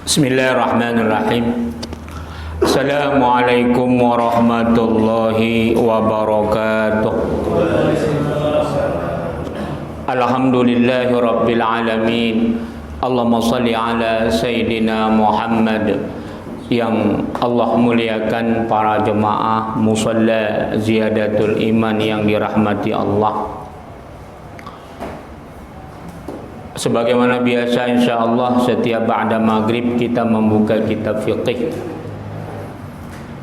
Bismillahirrahmanirrahim. Assalamualaikum warahmatullahi wabarakatuh. Alhamdulillahi rabbil alamin. Allahumma salli ala Sayyidina Muhammad. Yang Allah muliakan para jemaah musalla ziyadatul iman yang dirahmati Allah. Sebagaimana biasa, insyaallah setiap ba'da maghrib kita membuka kitab fiqih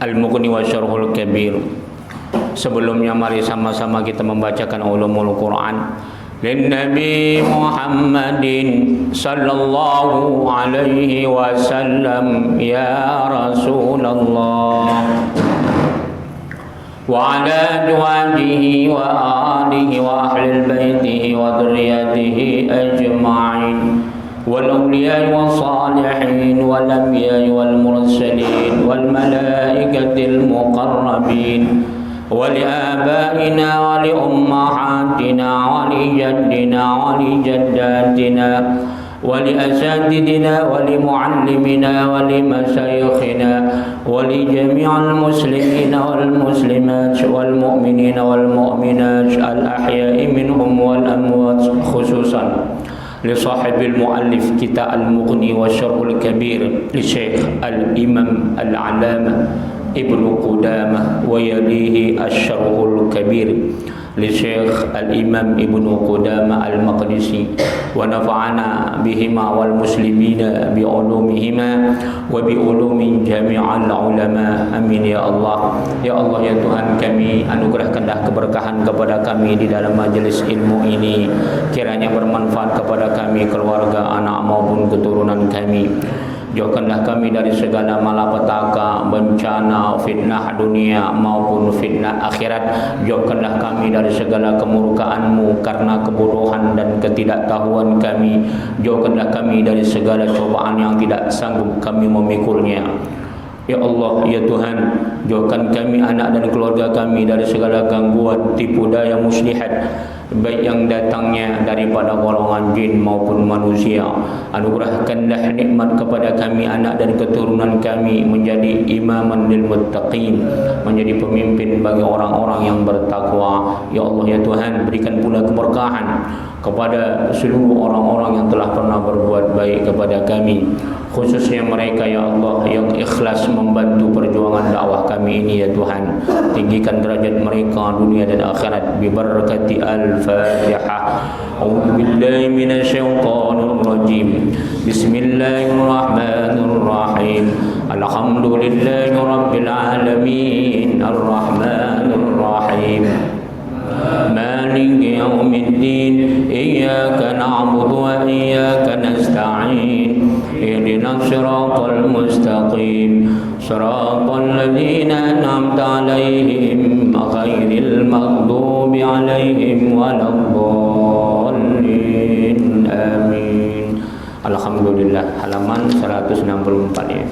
Al-Mughni wa Syarhul Kabir. Sebelumnya mari sama-sama kita membacakan ulumul Quran. Lin Nabi Muhammadin sallallahu alaihi wasallam ya Rasulullah wa ala azwajihi wa alihi wa ahli baitihi wa dhurriyyatihi ajma'in wal awliya wa salihin wal anbiya wal mursalin wal malaikatil muqarrabin wa li abaina wa li ummahatina wa li jaddina wa li jaddatina wa li asatidina wa li muallimina wa li masyayikhina wa li jami'al muslimina wal muslimat wal mu'minina wal mu'minat al ahya'i minhum wal amwat, khususan li sahibil muallif kitab Al-Mughni wa Syarhul Kabir li Syekh Al-Imam Al-Allamah Ibnu Qudamah wa yalihi Asy-Syarhul Kabir li Syekh Al-Imam Ibnu Qudamah Al-Maqdisi wa nafa'ana bihima wal muslimina bi ulumihima wa bi ulumin jami'al ulama, amin ya Allah. Ya Allah ya Tuhan kami, anugerahkanlah keberkahan kepada kami di dalam majelis ilmu ini, kiranya bermanfaat kepada kami, keluarga, anak maupun keturunan kami. Jauhkanlah kami dari segala malapetaka, bencana, fitnah dunia maupun fitnah akhirat. Jauhkanlah kami dari segala kemurkaan-Mu karena kebodohan dan ketidaktahuan kami. Jauhkanlah kami dari segala cobaan yang tidak sanggup kami memikulnya. Ya Allah, ya Tuhan, jauhkan kami, anak dan keluarga kami dari segala gangguan, tipu daya muslihat, baik yang datangnya daripada golongan jin maupun manusia. Anugerahkanlah nikmat kepada kami, anak dan keturunan kami, menjadi imaman lil muttaqin, menjadi pemimpin bagi orang-orang yang bertakwa. Ya Allah, ya Tuhan, berikan pula keberkahan kepada seluruh orang-orang yang telah pernah berbuat baik kepada kami, khususnya mereka ya Allah yang ikhlas membantu perjuangan dakwah kami ini ya Tuhan. Tinggikan derajat mereka dunia dan akhirat bi barakati al-Fatihah. A'udzu billahi minasyaitonir rajim. Bismillahirrahmanirrahim. Alhamdulillahi rabbil alamin. Arrahmanir rahim. مالك يوم الدين إياك نعبد وإياك نستعين اهدنا الصراط المستقيم صراط الذين أنعمت عليهم غير المغضوب عليهم ولا الضالين آمين. Alhamdulillah, halaman 164 ya.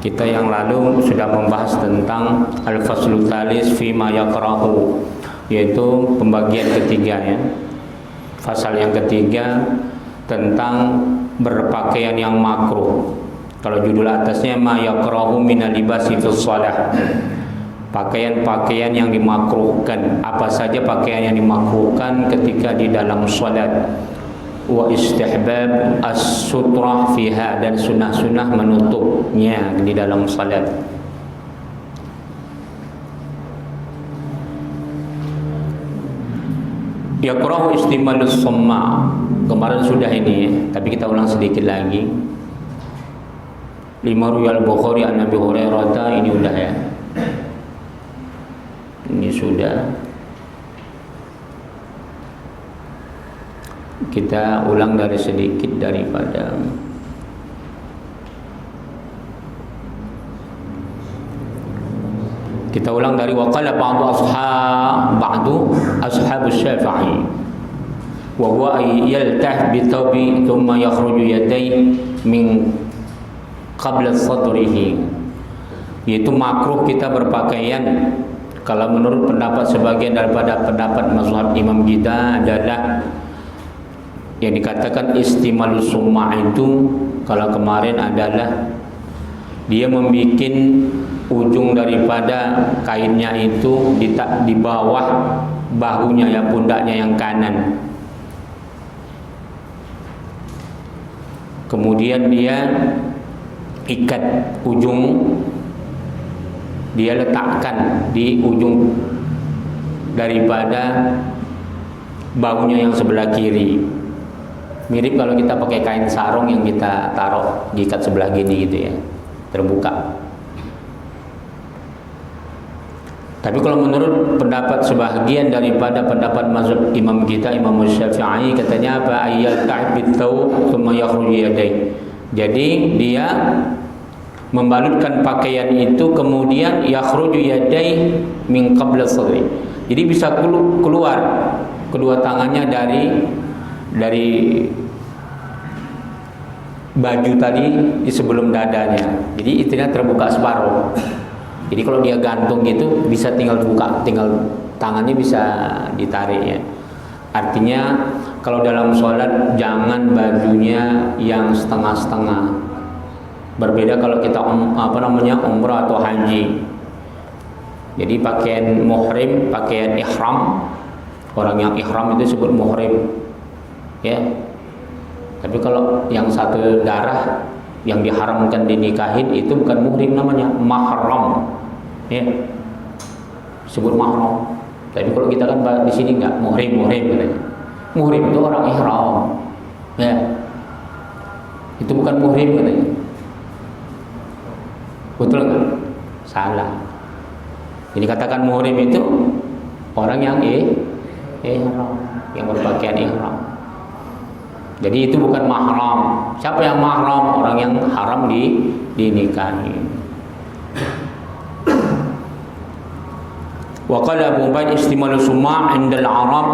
Kita yang lalu sudah membahas tentang al-faslu tsalis fi ma yakrahu, yaitu pembagian ketiga ya. Fasal yang ketiga tentang berpakaian yang makruh. Kalau judul atasnya ma yakrahu min al-libasi fi shalah. Pakaian-pakaian yang dimakruhkan. Apa saja pakaian yang dimakruhkan ketika di dalam salat. Wa istihbab as-sutrah fiha, dan sunnah-sunnah menutupnya di dalam salat. Yakrahu istimalus summa. Kemarin sudah ini ya, tapi kita ulang sedikit lagi. Lima riwayat Bukhari an Abi Hurairah, ini udah ya. Ini sudah. Kita ulang dari sedikit daripada kita ulang dari waqala ba'du ashab Syafi'i wa huwa yaltah bi thawbi thumma yakhruju yadayhi min qabla sadrihi, yaitu makruh kita berpakaian Kalau menurut pendapat sebagian daripada pendapat mazhab imam kita adalah yang dikatakan istimalus summa itu, kalau kemarin adalah dia membuat ujung daripada kainnya itu di bawah bahunya, ya, pundaknya yang kanan. Kemudian dia ikat ujung, dia letakkan di ujung daripada bahunya yang sebelah kiri. Mirip kalau kita pakai kain sarung yang kita taruh diikat sebelah gini gitu ya, terbuka. Tapi kalau menurut pendapat sebahagian daripada pendapat mazhab imam kita, Imam Syafi'i, katanya apa? Ayyal ta'bid thaw thumma yakhruju yadayhi. Jadi dia membalutkan pakaian itu, kemudian yakhruju yadayhi min qabla sadri. Jadi bisa keluar kedua tangannya dari baju tadi di sebelum dadanya. Jadi istrinya terbuka separuh. Jadi kalau dia gantung gitu bisa tinggal buka, tinggal tangannya bisa ditarik ya. Artinya kalau dalam sholat jangan bajunya yang setengah-setengah. Berbeda kalau kita umrah atau haji. Jadi pakaian muhrim, pakaian ihram, orang yang ihram itu disebut muhrim, ya. Tapi kalau yang satu darah yang diharamkan dinikahin itu bukan muhrim, namanya mahram, ya, disebut mahram. Tapi kalau kita kan di sini enggak muhrim katanya. Muhrim itu orang ihram, ya. Itu bukan muhrim katanya. Betul enggak? Salah. Jadi katakan muhrim itu orang yang ihram, yang berpakaian ihram. Jadi itu bukan mahram. Siapa yang mahram? Orang yang haram dinikahi. Wa qala Abu Ubaid istimalu summa 'inda al-'arab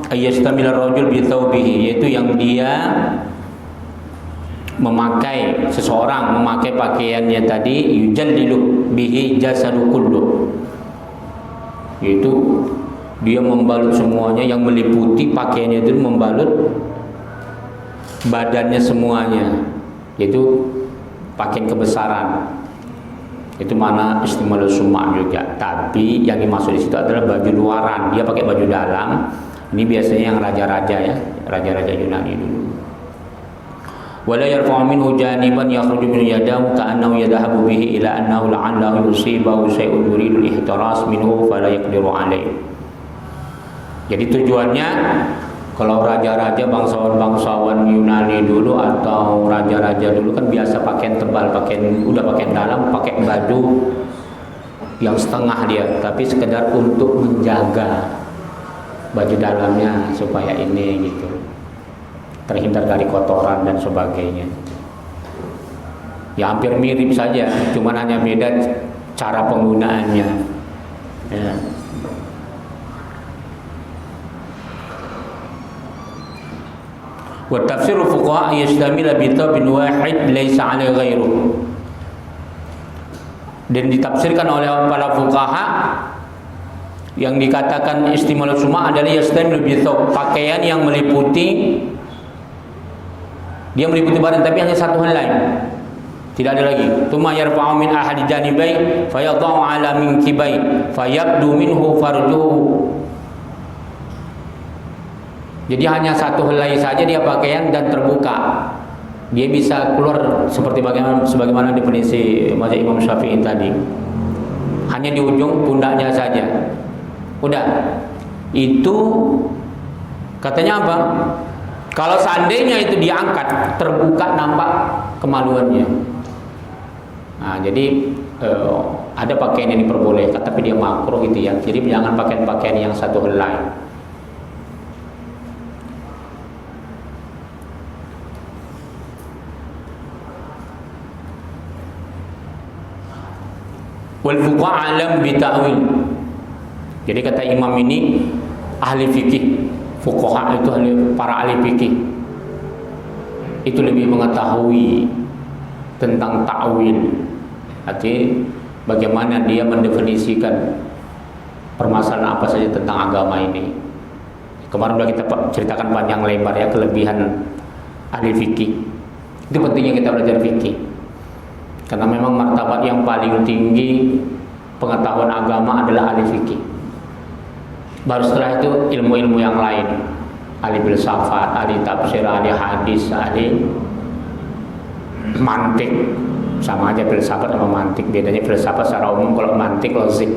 ay yastamil ar-rajul bi thawbihi, yaitu yang dia memakai, seseorang memakai pakaiannya tadi, yujallilu bihi jasadu kullu, yaitu dia membalut semuanya, yang meliputi pakaiannya itu membalut badannya semuanya, yaitu pakaian kebesaran. Itu mana istimalu summa juga. Tapi yang dimaksud di situ adalah baju luaran. Dia pakai baju dalam. Ini biasanya yang raja-raja ya, raja-raja Yunani dulu. Wala yarfa'u minhu janiban yakhruju min yadahu ka'annahu yadhabu bihi ila annahu la'allahu yusibahu shay'un yuridu al-ihtiras minhu fala yaqdiru alayh. Jadi tujuannya, kalau raja-raja, bangsawan-bangsawan Yunani dulu atau raja-raja dulu kan biasa pakaian tebal, pakaian dalam, pakai baju yang setengah dia, tapi sekedar untuk menjaga baju dalamnya supaya ini gitu, terhindar dari kotoran dan sebagainya. Ya hampir mirip saja, cuman hanya beda cara penggunaannya. Ya. Wa tafsiru fuqaha yastamila bi thawbin wahid laysa 'alaihi ghairuh. Dan ditafsirkan oleh para fuqaha yang dikatakan istimalu summa adalah yastamilu bi thawb, pakaian yang meliputi, dia meliputi badan tapi hanya satu helai, tidak ada lagi. Tsumma yarfa'u min ahadi janibai fayadha'u 'ala minkibai fayabdu minhu farjuhu. Jadi hanya satu helai saja dia pakaian dan terbuka. Dia bisa keluar seperti sebagaimana definisi mazhab Imam Syafi'i tadi. Hanya di ujung pundaknya saja. Udah. Itu katanya apa? Kalau seandainya itu diangkat, terbuka, nampak kemaluannya. Nah, jadi ada pakaian yang diperbolehkan tapi dia makruh gitu ya. Jadi jangan pakaian-pakaian yang satu helai. Wal fuqaha alam bi ta'wil. Jadi kata imam ini ahli fikih, fuqaha itu para ahli fikih itu lebih mengetahui tentang ta'wil. Artinya bagaimana dia mendefinisikan permasalahan apa saja tentang agama ini. Kemarin udah kita ceritakan panjang lebar ya kelebihan ahli fikih. Itu pentingnya kita belajar fikih. Karena memang martabat yang paling tinggi pengetahuan agama adalah ahli fikih. Baru setelah itu ilmu-ilmu yang lain, ahli filsafat, ahli tafsir, ahli hadis, ahli mantik. Sama aja filsafat sama mantik, bedanya filsafat secara umum, kalau mantik logik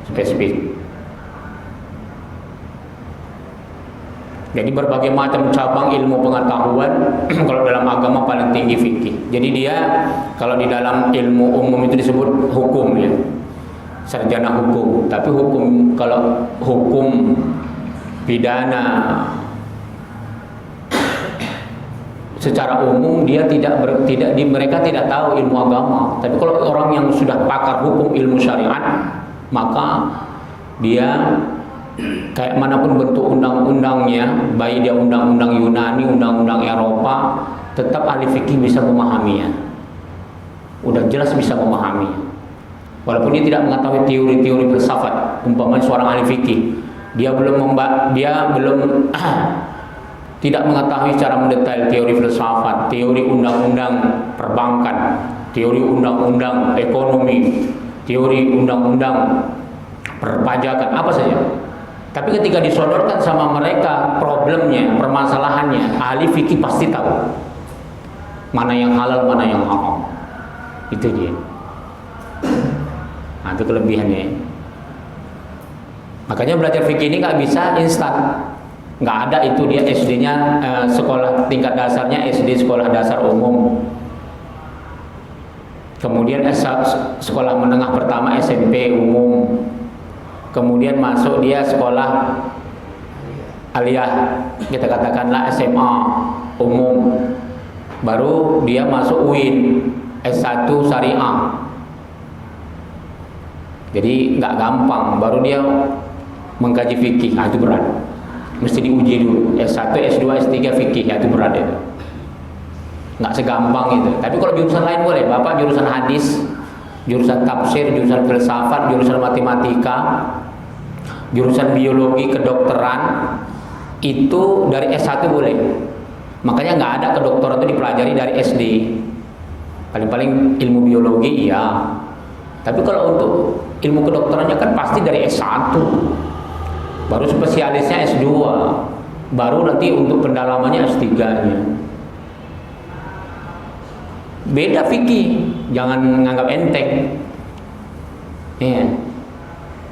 spesifik. Jadi berbagai macam cabang ilmu pengetahuan kalau dalam agama paling tinggi fikih. Jadi dia kalau di dalam ilmu umum itu disebut hukum ya, sarjana hukum. Tapi hukum, kalau hukum pidana secara umum dia mereka tidak tahu ilmu agama. Tapi kalau orang yang sudah pakar hukum ilmu syariat, maka dia kayak manapun bentuk undang-undangnya, baik dia undang-undang Yunani, undang-undang Eropa, tetap ahli fikih bisa memahaminya. Udah jelas bisa memahaminya. Walaupun dia tidak mengetahui teori-teori filsafat, umpamanya seorang ahli fikih, dia belum tidak mengetahui secara mendetail teori filsafat, teori undang-undang perbankan, teori undang-undang ekonomi, teori undang-undang perpajakan, apa saja. Tapi ketika disodorkan sama mereka problemnya, permasalahannya, ahli fikih pasti tahu mana yang halal, mana yang haram. Itu dia. Nah, itu kelebihannya. Makanya belajar fikih ini nggak bisa instan. Nggak ada itu dia SD-nya sekolah tingkat dasarnya SD sekolah dasar umum. Kemudian sekolah menengah pertama SMP umum. Kemudian masuk dia sekolah aliyah, kita katakanlah SMA umum. Baru dia masuk UIN S1 syariah. Jadi nggak gampang, baru dia mengkaji fikih, nah itu berat. Mesti diuji dulu, S1, S2, S3 fikih, ya itu berat itu. Nggak segampang itu. Tapi kalau jurusan lain boleh, Bapak jurusan hadis, jurusan tafsir, jurusan filsafat, jurusan matematika, jurusan biologi, kedokteran, itu dari S1 boleh. Makanya nggak ada kedokteran itu dipelajari dari SD. Paling-paling ilmu biologi iya. Tapi kalau untuk ilmu kedokterannya kan pasti dari S1. Baru spesialisnya S2. Baru nanti untuk pendalamannya S3-nya. Beda fikih, jangan nganggap enteng. Iya.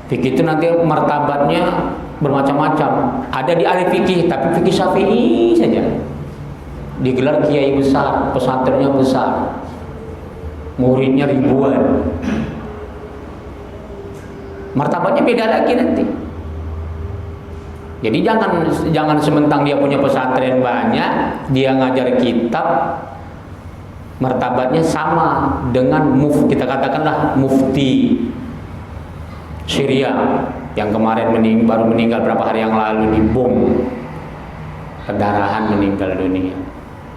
Fikih itu nanti martabatnya bermacam-macam. Ada di ahli fikih, tapi fikih Syafi'i saja. Digelar kiai besar, pesantrennya besar, muridnya ribuan. Martabatnya beda lagi nanti. Jadi jangan sementang dia punya pesantren banyak, dia ngajar kitab, martabatnya sama dengan kita katakanlah mufti Syria yang kemarin baru meninggal berapa hari yang lalu di bom pendarahan, meninggal dunia,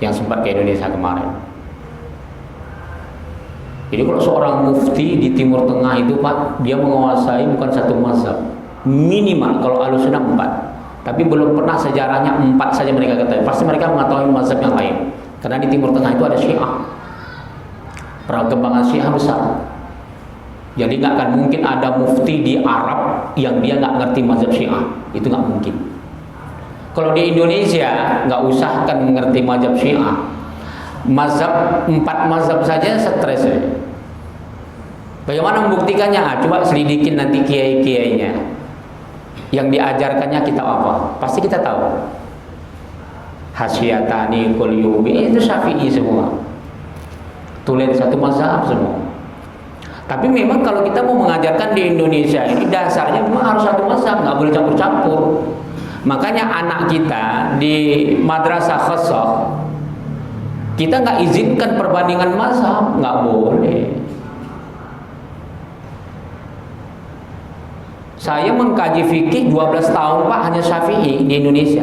yang sempat ke Indonesia kemarin. Jadi kalau seorang mufti di Timur Tengah itu Pak, dia menguasai bukan satu mazhab, minimal kalau Ahlussunnah 4. Tapi belum pernah sejarahnya 4 saja mereka ketahui. Pasti mereka mengetahui mazhab yang lain. Karena di Timur Tengah itu ada Syiah. Perkembangan Syiah besar. Jadi nggak akan mungkin ada mufti di Arab yang dia nggak ngerti mazhab Syiah. Itu nggak mungkin. Kalau di Indonesia nggak usah kan mengerti mazhab Syiah. Mazhab 4 mazhab saja stres ya. Bagaimana membuktikannya? Coba selidikin nanti kiai-kiainya. Yang diajarkannya kitab apa? Pasti kita tahu. Hasyatani Qulyubi itu Syafi'i semua. Tulen satu mazhab semua. Tapi memang kalau kita mau mengajarkan di Indonesia ini dasarnya memang harus satu mazhab, nggak boleh campur-campur. Makanya anak kita di madrasah khassah kita nggak izinkan perbandingan mazhab, nggak boleh. Saya mengkaji fikih 12 tahun Pak, hanya Syafi'i di Indonesia.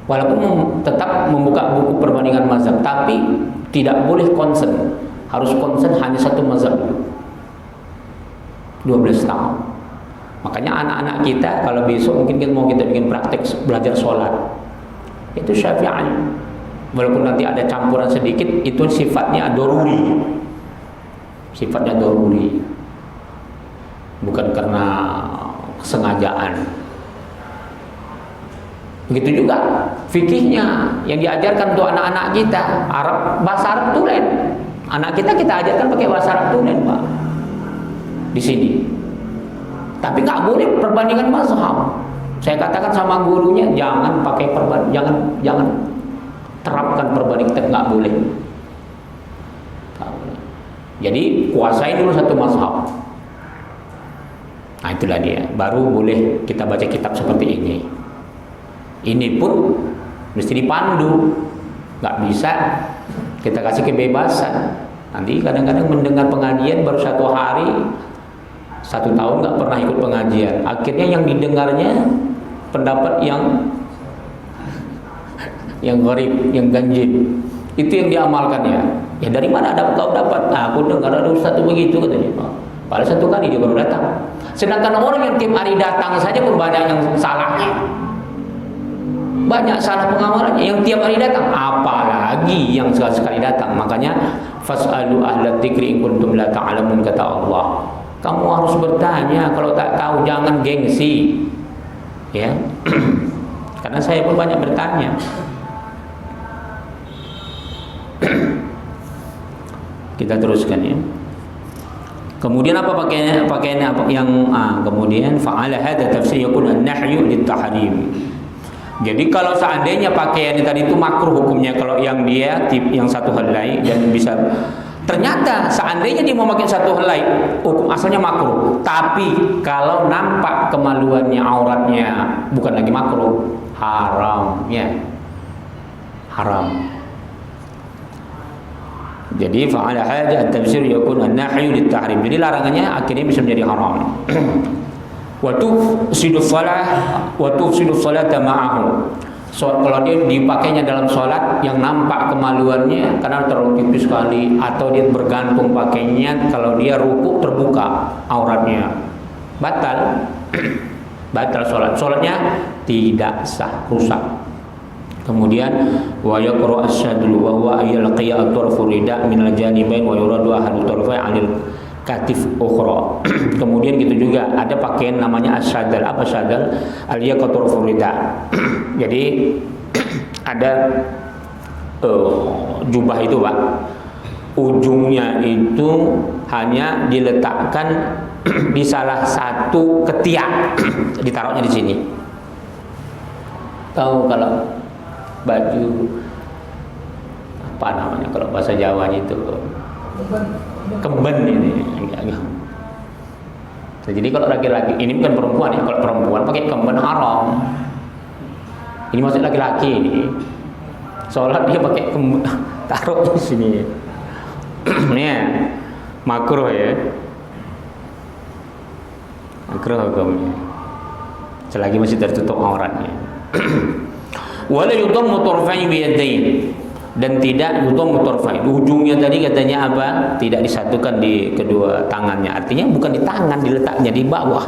Walaupun tetap membuka buku perbandingan mazhab, tapi tidak boleh konsen. Harus konsen hanya satu mazhab. 12 tahun. Makanya anak-anak kita kalau besok mungkin kita bikin praktek belajar sholat, itu Syafi'i. Walaupun nanti ada campuran sedikit, itu sifatnya doruri. Sifatnya doruri. Bukan karena kesengajaan. Begitu juga fikihnya yang diajarkan untuk anak-anak kita, bahasa Arab tulen. Anak kita ajarkan pakai bahasa Arab tulen, Pak. Di sini. Tapi nggak boleh perbandingan mazhab. Saya katakan sama gurunya, jangan pakai jangan terapkan perbandingan, nggak boleh. Jadi kuasai dulu satu mazhab. Nah itulah dia. Baru boleh kita baca kitab seperti ini. Ini pun mesti dipandu. Nggak bisa kita kasih kebebasan. Nanti kadang-kadang mendengar pengajian baru 1 hari. 1 tahun nggak pernah ikut pengajian. Akhirnya yang didengarnya pendapat yang gharib, yang ganjil. Itu yang diamalkan ya. Ya dari mana kau dapat? Nah, aku dengar ada ustaz itu begitu katanya. Padahal 1 kali dia baru datang. Sedangkan orang yang tiap hari datang saja pun banyak yang salahnya. Banyak salah pengamalannya yang tiap hari datang, apalagi yang sekali datang. Makanya fas'alu ahla dzikri in kuntum la ta'lamun, kata Allah. Kamu harus bertanya, kalau tak tahu jangan gengsi. Ya. Karena saya pun banyak bertanya. Kita teruskan ya. Kemudian apa pakaiannya apa yang kemudian fa'ala hadza tafsir yakun an-nahyu lit-tahrim. Jadi kalau seandainya pakaian tadi itu makruh hukumnya, kalau yang dia yang 1 helai dan bisa, ternyata seandainya dia mau pakai 1 helai, hukum asalnya makruh. Tapi kalau nampak kemaluannya, auratnya, bukan lagi makruh, haram ya. Haram. Jadi fa'ala hadza at-tafsir yakun an-nahyu lit-tahrim. Jadi larangannya akhirnya bisa menjadi haram. Wa tufsidu salata ma'ahu. So, kalau dia dipakainya dalam sholat yang nampak kemaluannya karena terlalu tipis sekali, atau dia bergantung pakainya, kalau dia rukuk terbuka auratnya, batal. Batal sholatnya tidak sah, rusak. Kemudian wa yaqra as-sadlu wa huwa yalqiya at-tarfu rida min al-janibain wa yuradu ahadu tarfai 'anil katif ukhra. Kemudian gitu juga ada pakaian namanya as-sadal. Apa sadal? Al-yaqtur furida. Jadi ada jubah itu, Pak. Ujungnya itu hanya diletakkan di salah satu ketiak. Ditaruhnya di sini. Tahu kalau baju apa namanya kalau bahasa Jawanya itu? Kemben ini. Jadi kalau laki-laki, ini bukan perempuan ya, kalau perempuan pakai kemben haram. Ini maksud laki-laki ini. Sholat dia pakai kemben, taruh di sini. Nih, makruh ya. Makruh hukumnya. Selagi masih tertutup auratnya. Wala yudammu tarfa'i bi yadayn. Dan tidak yudammu tarfa'i. Ujungnya tadi katanya apa? Tidak disatukan di kedua tangannya. Artinya bukan di tangan, diletaknya di bawah.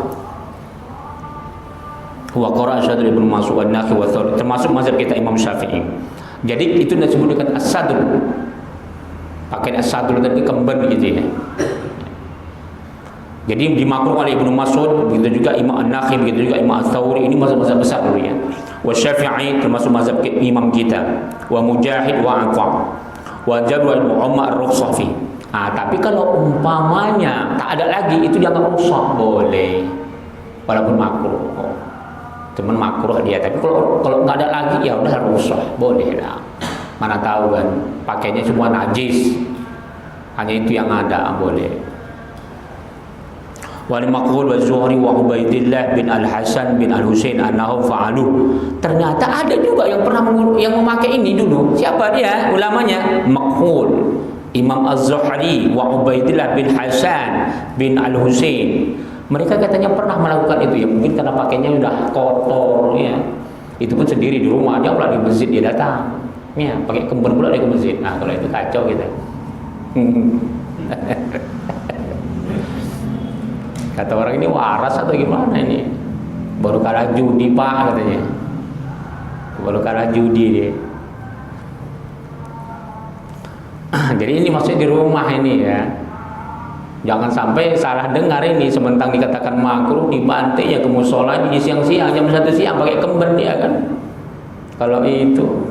Wa qara'a Syadr ibn Mas'ud an-Nakhi wa Thawri, termasuk mazhab kita Imam Syafi'i. Jadi itu disebut dengan as-sadr. Pakai as-sadr tadi kemben gitu ya. Jadi dimakruh oleh Ibnu Mas'ud, begitu juga Imam An-Nakhi, begitu juga Imam Ats-Tsauri. Ini mazhab-mazhab besar dulu ya. Wa Syafi'i termasuk mazhab imam kita. Wa Mujahid wa Atha. Wa Jabr bin Umar ar-rukhsah fi. Tapi kalau umpamanya tak ada lagi, itu dianggap rukhsah, boleh. Walaupun makruh. Cuman makruh dia. Tapi kalau enggak ada lagi, ya udah rukhsah, boleh lah. Mana tahu kan pakainya semua najis. Hanya itu yang ada, boleh. Wal Maqbul wa Zuhri wa Ubaidillah bin Al-Hasan bin Al-Husain annahum fa'alu. Ternyata ada juga yang pernah yang memakai ini dulu. Siapa dia? Ulamanya Maqbul, Imam Az-Zuhri wa Ubaidillah bin Hasan bin Al-Husain. Mereka katanya pernah melakukan itu ya, mungkin karena pakainya sudah kotor ya. Itu pun sendiri di rumah, dia pula di masjid dia datang. Ya, pakai kemben pula dia ke masjid. Nah, kalau itu kacau gitu. Kata orang ini waras atau gimana ini? Baru kalah judi pak katanya. Baru kalah judi dia. Jadi ini maksudnya di rumah ini ya. Jangan sampai salah dengar ini, sementang dikatakan makruh dibanting ya ke musola di siang-siang jam 1 siang pakai kemben dia kan. Kalau itu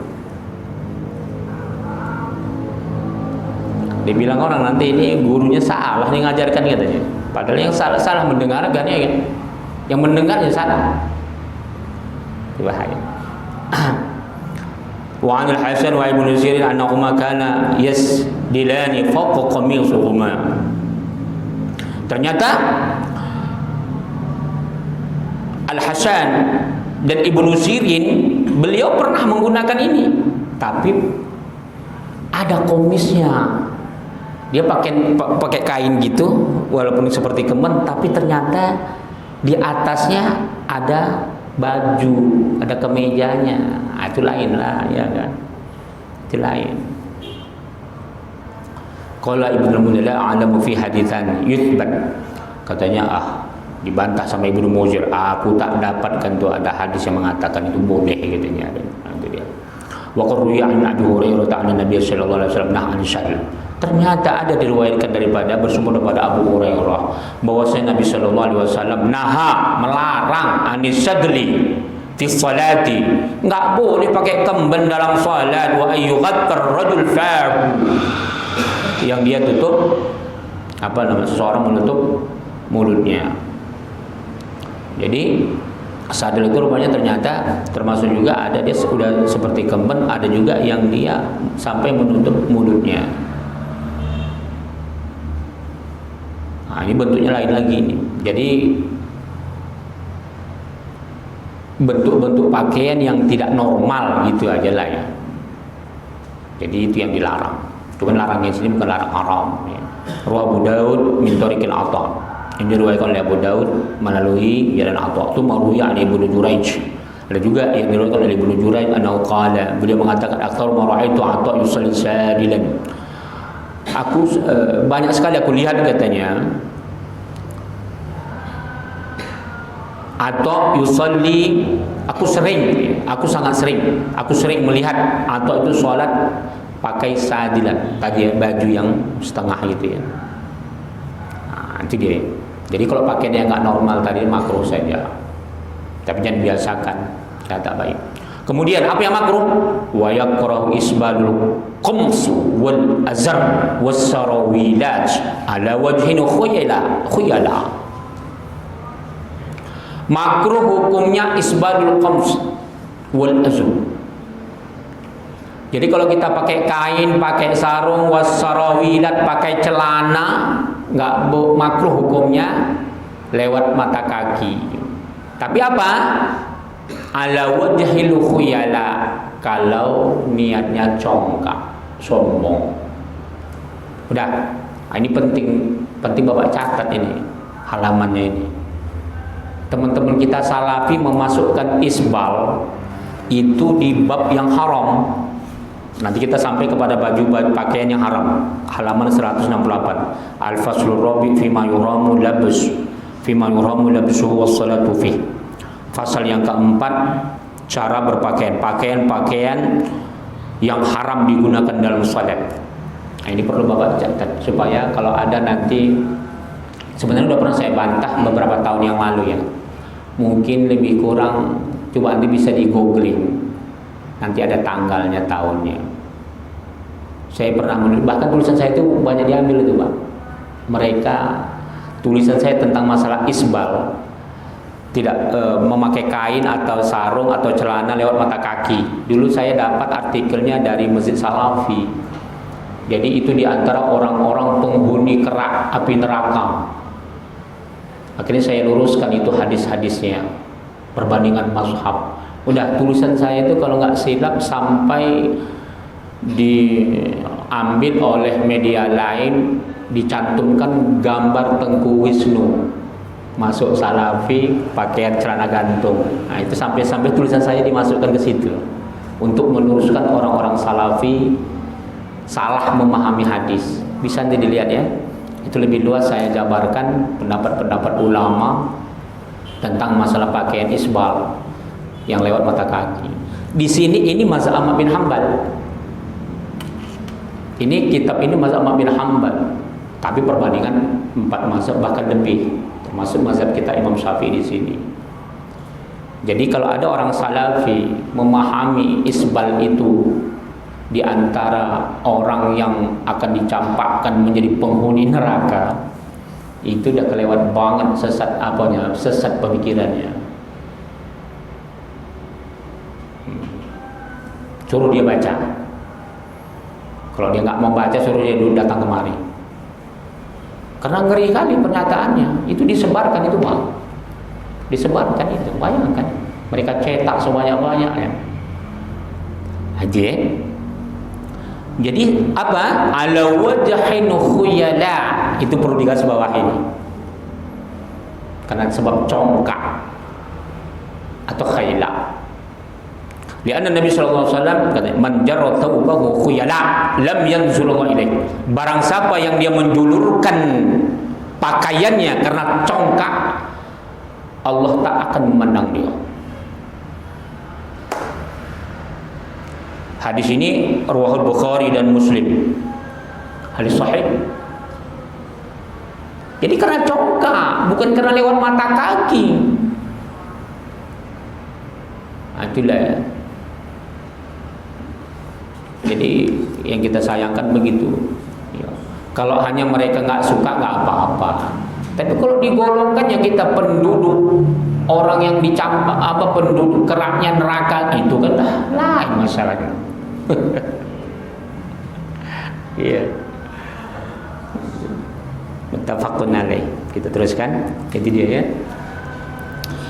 dibilang orang nanti ini gurunya salah nih ngajarkan katanya. Padahal yang salah mendengarkan ya kan. Yang mendengarnya salah. Bahaya. Wa 'anil Hasan wa Ibnu Sirin annahuma kana yasdilani fawqa qamisuhuma. Ternyata Al-Hasan dan Ibnu Sirin beliau pernah menggunakan ini, tapi ada komisnya. Dia pakai kain gitu, walaupun seperti kemen, tapi ternyata di atasnya ada baju, ada kemejanya. Nah, itu lain lah, ya kan? Itu lain. Qala Ibnu Munzir a'lamu fi haditsan yuthbat. Katanya dibantah sama Ibnu Munzir, aku tak dapatkan tuh ada hadis yang mengatakan itu boleh katanya. Itu dia. Wa qarruya an Abi Hurairah ta'ala Nabi sallallahu alaihi wasallam nah an-syadl. Ternyata ada diriwayatkan daripada bersumber daripada Abu Hurairah bahwasanya Nabi sallallahu alaihi wasallam melarang anisadli fi salati. Enggak boleh pakai kemben dalam salat. Wa ayyughattar rajul fa'u, yang dia tutup seseorang menutup mulutnya. Jadi sadel itu rupanya ternyata termasuk juga ada dia sudah seperti kemben, ada juga yang dia sampai menutup mulutnya. Nah, ini bentuknya lain lagi nih. Jadi bentuk-bentuk pakaian yang tidak normal gitu aja lah ya. Jadi itu yang dilarang. Cuman larangnya sini bukan larang haram ya. Ruah Abu Daud min tariqil Atha. Ini diriwayatkan oleh Abu Daud melalui jalan Atha. Itu marwiya dari Ibnu Juraij. Ada juga yang diriwayatkan oleh Ibnu Juraij annahu qala, beliau mengatakan aktsar ma ra'aitu Atha yusalli sadilan. Aku banyak sekali aku lihat katanya atau yusalli, aku sangat sering melihat atau itu sholat pakai sadilan, baju yang setengah gitu ya. Nah, itu dia. Jadi kalau pakaiannya nggak normal tadi makruh saja, tapi jangan biasakan, tak baik. Kemudian apa yang makruh? Wa yakrahu isbalul qams wal azar was sarawilat ala wajhin khuyala. Makruh hukumnya isbalul qams wal azar. Jadi kalau kita pakai kain, pakai sarung, was sarawilat, pakai celana, nggak makruh hukumnya lewat mata kaki. Tapi apa? Ala wajhil khuyala, kalau niatnya congkak, sombong. Udah, ini penting Bapak catat ini halamannya ini. Teman-teman kita salafi memasukkan isbal itu di bab yang haram. Nanti kita sampai kepada baju pakaian yang haram. Halaman 168. Al-faslur rabi' fima yuramu labsuhu wassalatu fih. Fasal yang keempat, cara berpakaian, pakaian yang haram digunakan dalam salat. Nah, ini perlu Bapak catat supaya kalau ada nanti, sebenarnya sudah pernah saya bantah beberapa tahun yang lalu ya. Mungkin lebih kurang, coba nanti bisa di googling. Nanti ada tanggalnya, tahunnya. Saya pernah menulis, bahkan tulisan saya itu banyak diambil itu Pak. Mereka tulisan saya tentang masalah isbal, tidak memakai kain atau sarung atau celana lewat mata kaki. Dulu saya dapat artikelnya dari Masjid Salafi. Jadi itu diantara orang-orang penghuni kerak api neraka. Akhirnya saya luruskan itu hadis-hadisnya, perbandingan mazhab. Udah, tulisan saya itu kalau nggak silap sampai diambil oleh media lain, dicantumkan gambar Tengku Wisnu masuk Salafi pakaian celana gantung. Nah, itu sampai tulisan saya dimasukkan ke situ untuk meluruskan orang-orang Salafi salah memahami hadis. Bisa nanti dilihat ya. Itu lebih luas saya jabarkan pendapat-pendapat ulama tentang masalah pakaian isbal yang lewat mata kaki. Di sini ini mazhab Ahmad bin Hanbal. Ini kitab ini mazhab Ahmad bin Hanbal. Tapi perbandingan 4 mazhab bahkan lebih, termasuk mazhab kita Imam Syafi'i di sini. Jadi kalau ada orang salafi memahami isbal itu di antara orang yang akan dicampakkan menjadi penghuni neraka, itu udah kelewat banget sesat pemikirannya. Suruh dia baca. Kalau dia nggak mau baca, suruh dia dulu datang kemari. Karena ngeri kali pernyataannya, itu disebarkan itu bang. Disebarkan itu, bayangkan mereka cetak sebanyak-banyaknya aja. Jadi apa? Ala wajhin khuyala, itu perlu digaris bawah ini. Karena sebab congkak atau khayla. Lianna Nabi sallallahu alaihi wasallam kata, "Man jarra thawbahu khuyala lam yanzulullah ilaih." Barang siapa yang dia menjulurkan pakaiannya karena congkak, Allah tak akan memandang dia. Hadis ini riwayat Bukhari dan Muslim. Hadis sahih. Jadi karena congkak, bukan karena lewat mata kaki. Itulah ya. Jadi yang kita sayangkan begitu. Ya. Kalau hanya mereka nggak suka nggak apa-apa. Tapi kalau digolongkan ya kita penduduk orang yang dicampak penduduk keraknya neraka itu kan lain masalahnya. Iya. Muttafaqun alaih. Kita teruskan. Jadi dia ya.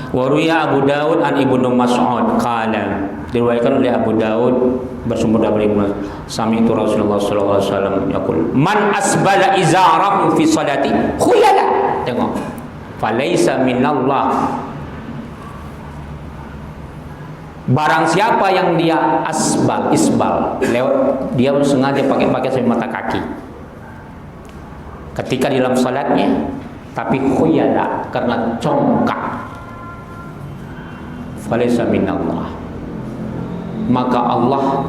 Wa ruya Abu Dawud an Ibnu Mas'ud qala, diriwayatkan oleh Abu Dawud bersumber dari Ibnu Sami itu Rasulullah sallallahu alaihi wasallam yaqul, man asbala izarahu fi salati khuyala, tengok, falaisa minallah. Barang siapa yang dia isbal lewat, dia sengaja pakai sampai mata kaki ketika di dalam salatnya, tapi khuyala karena congkak, falaisa minallah, maka Allah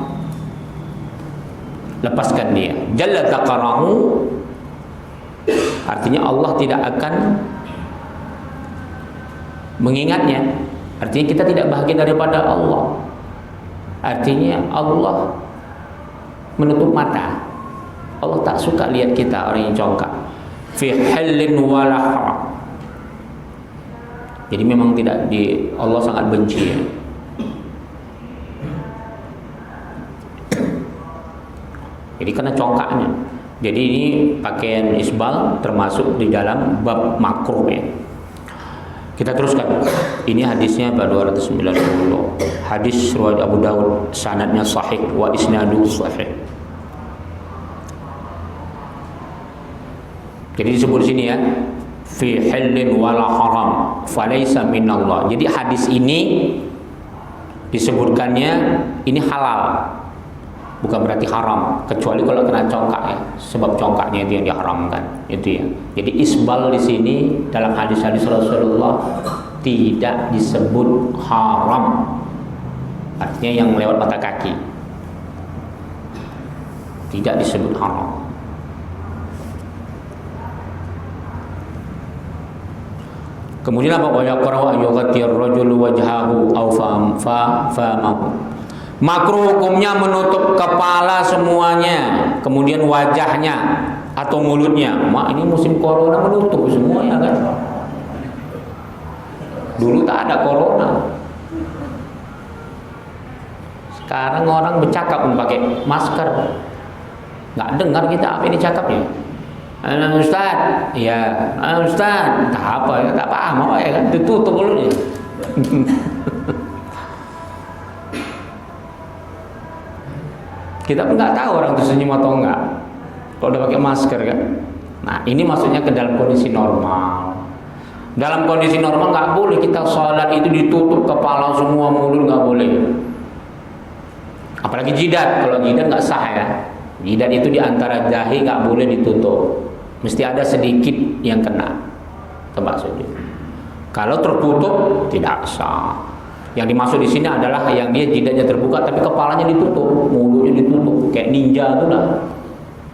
lepaskan dia. Jalla dzakarahu, artinya Allah tidak akan mengingatnya. Artinya kita tidak bahagia daripada Allah. Artinya Allah menutup mata. Allah tak suka lihat kita orang yang congkak. Fi halin wala haram. Jadi memang tidak Allah sangat benci ya. Jadi karena congkaknya. Jadi ini pakaian isbal termasuk di dalam bab makruh ya. Kita teruskan. Ini hadisnya 290. Hadis riwayat Abu Dawud, sanadnya sahih wa isnadu sahih. Jadi disebut di sini ya, fi halin wala haram falaysa minallah. Jadi hadis ini disebutkannya ini halal. Bukan berarti haram, kecuali kalau kena congkak ya, sebab congkaknya itu yang diharamkan, itu ya. Jadi isbal di sini dalam hadis-hadis Rasulullah tidak disebut haram, artinya yang lewat mata kaki, tidak disebut haram. Kemudian apa? Wa yaqra'u ayyughati ar-rajulu wajhahu aw famahu. Makruh hukumnya menutup kepala semuanya, kemudian wajahnya atau mulutnya. Mak, ini musim corona menutup semuanya kan. Dulu tak ada corona. Sekarang orang bercakap pun pakai masker. Nggak dengar kita apa ini cakapnya. Ustaz, ya, Ustaz, tak apa ya, tak paham apa ya kan, ditutup mulutnya. Kita pun nggak tahu orang itu senyum atau enggak kalau udah pakai masker kan. Nah ini maksudnya ke dalam kondisi normal. Dalam kondisi normal nggak boleh kita sholat itu ditutup kepala semua, mulut nggak boleh. Apalagi jidat. Kalau jidat nggak sah ya. Jidat itu diantara dahi nggak boleh ditutup. Mesti ada sedikit yang kena tempat sujud. Kalau tertutup tidak sah. Yang dimaksud di sini adalah yang dia jidatnya terbuka tapi kepalanya ditutup, mulutnya ditutup, kayak ninja itu lah.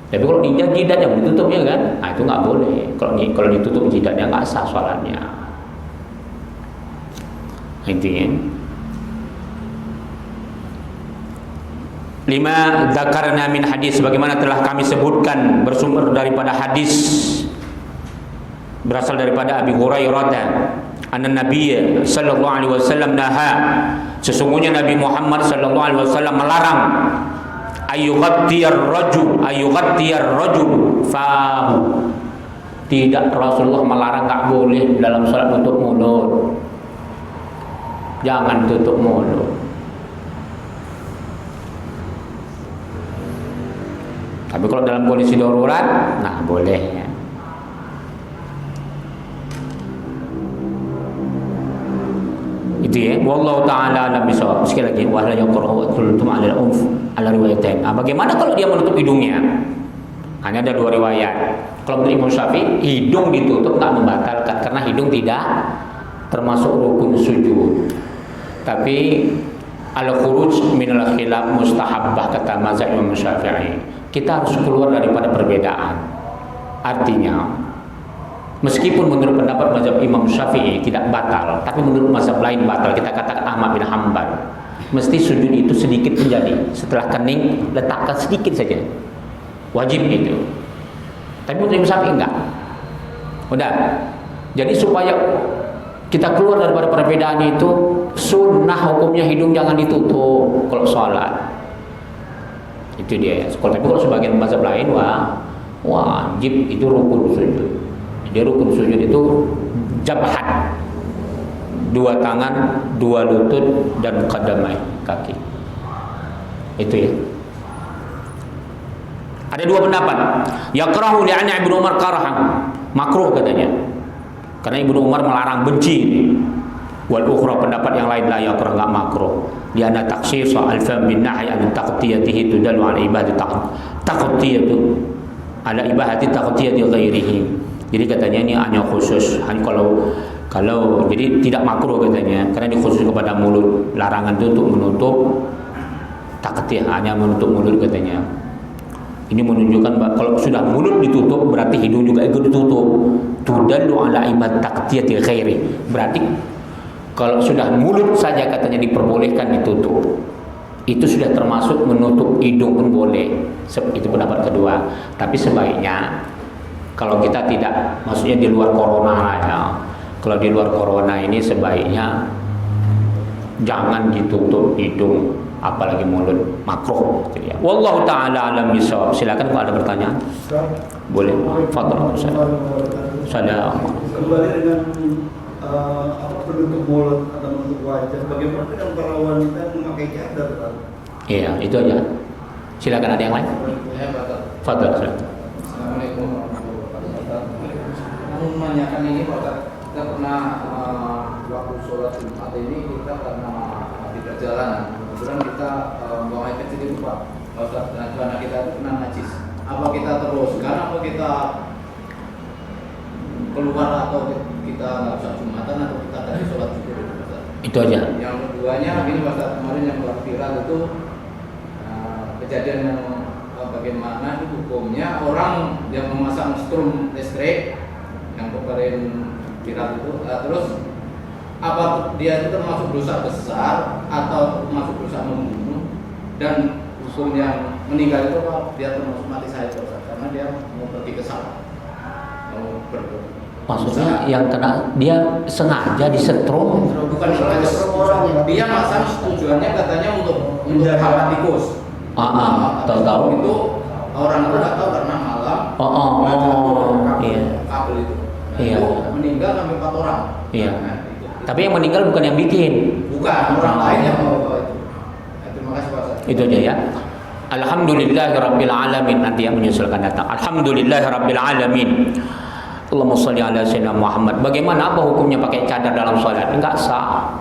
Tapi kalau ninja jidatnya ditutup ya kan, nah itu nggak boleh. Kalau ditutup jidatnya nggak sah sholatnya. Intinya. 5. Dzakarna min hadis, sebagaimana telah kami sebutkan bersumber daripada hadis berasal daripada Abi Hurairah, anna Nabiy sallallahu alaihi wasallam naha, sesungguhnya Nabi Muhammad sallallahu alaihi wasallam melarang ayyughattiyar rajul fahu. Tidak, Rasulullah melarang, enggak boleh dalam salat tutup mulut. Jangan tutup mulut. Tapi kalau dalam kondisi darurat, nah boleh ya. Itu ya, wallahu taala alam bisawab. Sekali lagi, wala yaqra'u wa tultum 'ala al-unf ala riwayatain. Bagaimana kalau dia menutup hidungnya? Hanya ada 2 riwayat. Kalau menurut Imam Syafi'i, hidung ditutup tak membatalkan karena hidung tidak termasuk rukun sujud. Tapi al-khuruj min al-khilaf mustahabbah, kata mazhab Imam Syafi'i. Kita harus keluar daripada perbedaan. Artinya, meskipun menurut pendapat mazhab Imam Syafi'i tidak batal, tapi menurut mazhab lain batal. Kita katakan Ahmad bin Hanbal, mesti sujud itu sedikit menjadi, setelah kening letakkan sedikit saja, wajib itu. Tapi menurut Imam Syafi'i enggak. Udah. Jadi supaya kita keluar daripada perbedaan itu, sunnah hukumnya hidung jangan ditutup kalau sholat. Itu dia. Tapi kalau sebagian mazhab lain, wajib, itu rukun sujud. Jadi rukun sujud itu jabhat, 2 tangan, 2 lutut, dan qadamai, kaki. Itu ya. Ada 2 pendapat. Yakrahu li'anna Ibnu Umar karaha, makruh katanya. Karena Ibnu Umar melarang, benci. Wal ukhra, pendapat yang lain, la yakrah, enggak makruh. Li'anna takhsis al-fam bin nahy an taqtiyatihi tudallu ala ibadati taqtiyatu ala ibadati taqtiyati ghairihi. Jadi katanya ini hanya khusus, kalau jadi tidak makruh katanya, karena ini khusus kepada mulut. Larangan itu untuk menutup taqtiyah, hanya menutup mulut katanya. Ini menunjukkan kalau sudah mulut ditutup berarti hidung juga ikut ditutup. Tudallu ala ibadati taqtiyati ghairi. Berarti kalau sudah mulut saja katanya diperbolehkan ditutup, itu sudah termasuk menutup hidung pun boleh. Itu pendapat kedua. Tapi sebaiknya kalau kita tidak, maksudnya di luar corona ya. Kalau di luar corona ini sebaiknya jangan ditutup hidung, apalagi mulut, makruh. Gitu ya. Wallahu taala alam bisawab. Silakan kalau ada pertanyaan. Boleh. Fadhil. Saya kembali dengan penutup mulut atau menutup wajah. Bagaimana dengan para wanita yang memakai cadar, Pak? Iya, itu aja. Silakan, ada yang lain? Fadhil. Assalamualaikum warahmatullahi wabarakatuh. Mau menanyakan ini, Pak, kita pernah waktu sholat Jumat ini kita karena di perjalanan, kemudian kita buang air kecil itu, Pak. Karena kita itu kena najis. Apa kita terus sekarang atau kita keluar atau kita nggak usah Jumatan atau kita dari sholat juga itu, Pak? Itu aja. Yang keduanya ini, Pak, kemarin yang viral itu kejadian yang bagaimana itu hukumnya orang yang memasang strum listrik yang kemarin viral itu, terus apa dia itu termasuk dosa besar atau termasuk dosa membunuh, dan hukum yang meninggal itu apa dia termasuk mati syahid karena dia mau pergi ke sawah, mau berdoa. Maksudnya yang kena dia sengaja disetrum? Bukan sengaja, dia masang tujuannya katanya untuk menjaga tikus. Tahu-tahu itu orang itu nggak tahu karena malam. Iya. Kabel itu. Iya. Itu meninggal sampai 4 orang. Iya. Nah, itu. Tapi yang meninggal bukan yang bikin. Bukan, orang lain yang bawa itu. Nah, terima kasih, Pak. Itu aja ya. Alhamdulillahirabbil alamin, nanti yang menyusulkan datang. Alhamdulillahirabbil alamin. Allahumma shalli ala sayyidina Muhammad. Bagaimana, apa hukumnya pakai cadar dalam salat? Enggak sah.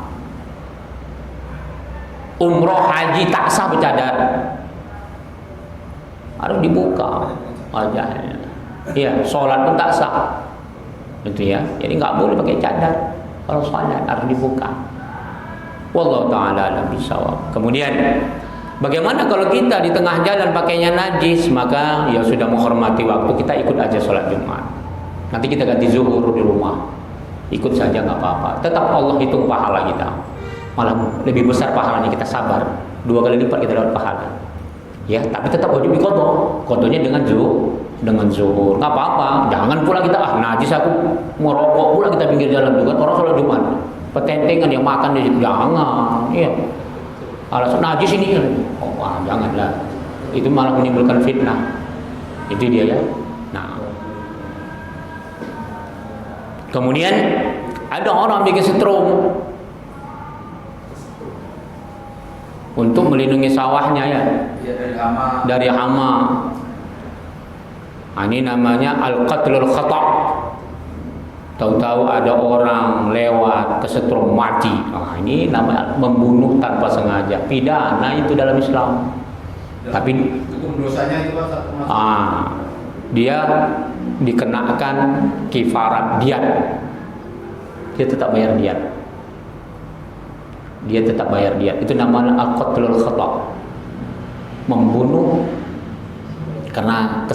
Umroh haji tak sah bercadar. Harus dibuka wajahnya. Iya, sholat pun tak sah. Itu ya. Jadi nggak boleh pakai cadar kalau sholat, harus dibuka. Wallahu ta'ala alam bisawab. Kemudian bagaimana kalau kita di tengah jalan pakainya najis? Maka ya sudah menghormati waktu, kita ikut aja sholat Jumat. Nanti kita ganti zuhur di rumah, ikut saja nggak apa-apa. Tetap Allah hitung pahala kita, malah lebih besar pahalanya kita sabar, 2 kali lipat kita dapat pahala. Ya, tapi tetap wajib diqodho. Qodhonya dengan zuhur. Nggak apa-apa. Jangan pula kita najis aku mau rokok pula kita pinggir jalan juga. Orang sholat Jumat petentengan yang makan di situ, jangan. Iya. Alasan najis ini kan. Oh, janganlah. Itu malah menimbulkan fitnah. Itu dia ya. Nah. Kemudian ada orang bikin setrum untuk melindungi sawahnya ya. Dari hama. Ini namanya al-qatlul khata'. Tahu-tahu ada orang lewat kesetrum mati. Ini namanya membunuh tanpa sengaja. Pidana itu dalam Islam. Tapi hukum dosanya itu Pak, dia dikenakan kifarat diat. Dia tetap bayar diat. Itu namanya al-qatlul khata'. Membunuh karena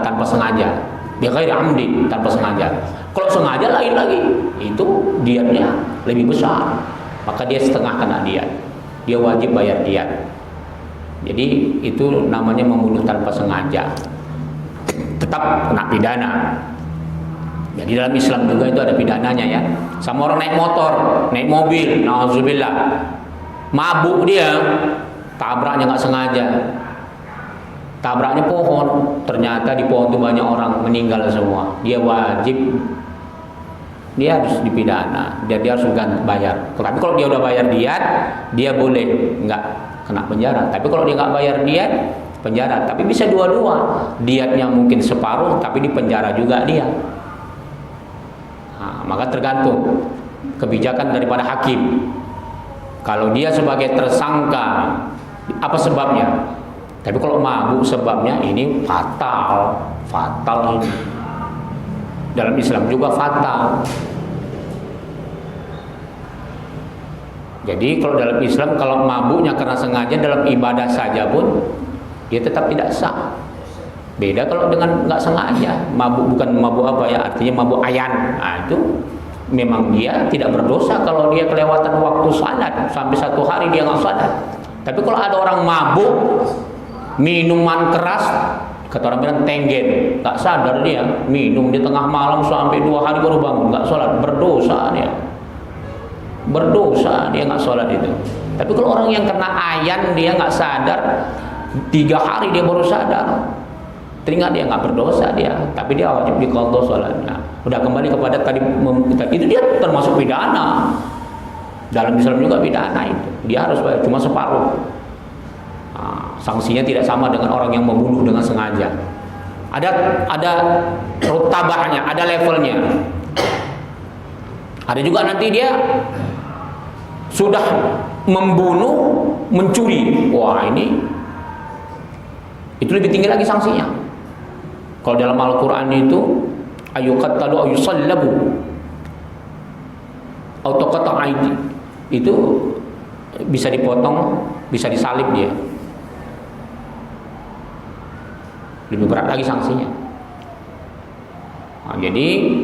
tanpa sengaja. Bi ghairi amdi, tanpa sengaja. Kalau sengaja lain lagi, itu diatnya lebih besar. Maka dia setengah kena diat. Dia wajib bayar diat. Jadi itu namanya membunuh tanpa sengaja. Tetap kena pidana. Jadi dalam Islam juga itu ada pidananya ya. Sama orang naik motor, naik mobil, nauzubillah. Mabuk dia, tabraknya nggak sengaja. Tabraknya pohon, ternyata di pohon itu banyak orang meninggal semua. Dia wajib, dia harus dipidana, dia harus bayar. Tapi kalau dia udah bayar diat, dia boleh nggak kena penjara. Tapi kalau dia nggak bayar diat, penjara. Tapi bisa dua-dua, diatnya mungkin separuh, tapi di penjara juga dia. Nah, maka tergantung kebijakan daripada hakim. Kalau dia sebagai tersangka, apa sebabnya? Tapi kalau mabuk sebabnya ini fatal ini. Dalam Islam juga fatal. Jadi kalau dalam Islam kalau mabuknya karena sengaja dalam ibadah saja pun dia tetap tidak sah. Beda kalau dengan nggak sengaja. Mabuk bukan mabuk apa ya? Artinya mabuk ayan. Nah, itu memang dia tidak berdosa kalau dia kelewatan waktu salat sampai 1 hari dia nggak salat. Tapi kalau ada orang mabuk minuman keras, kata orang bilang tenggen, nggak sadar dia minum di tengah malam sampai 2 hari baru bangun, nggak sholat, berdosa dia nggak sholat itu. Tapi kalau orang yang kena ayan dia nggak sadar, 3 hari dia baru sadar, teringat dia nggak berdosa dia, tapi dia wajib diqadha sholatnya. Udah kembali kepada tadi itu dia termasuk pidana. Dalam Islam juga pidana itu, dia harus bayar cuma separuh. Sanksinya tidak sama dengan orang yang membunuh dengan sengaja. Ada rutabahnya, ada levelnya. Ada juga nanti dia sudah membunuh, mencuri. Wah, itu lebih tinggi lagi sanksinya. Kalau dalam Al-Qur'an itu ayuqattalu ayusallabu atau qata' aidi. Itu bisa dipotong, bisa disalib dia. Lebih berat lagi sanksinya. Nah, jadi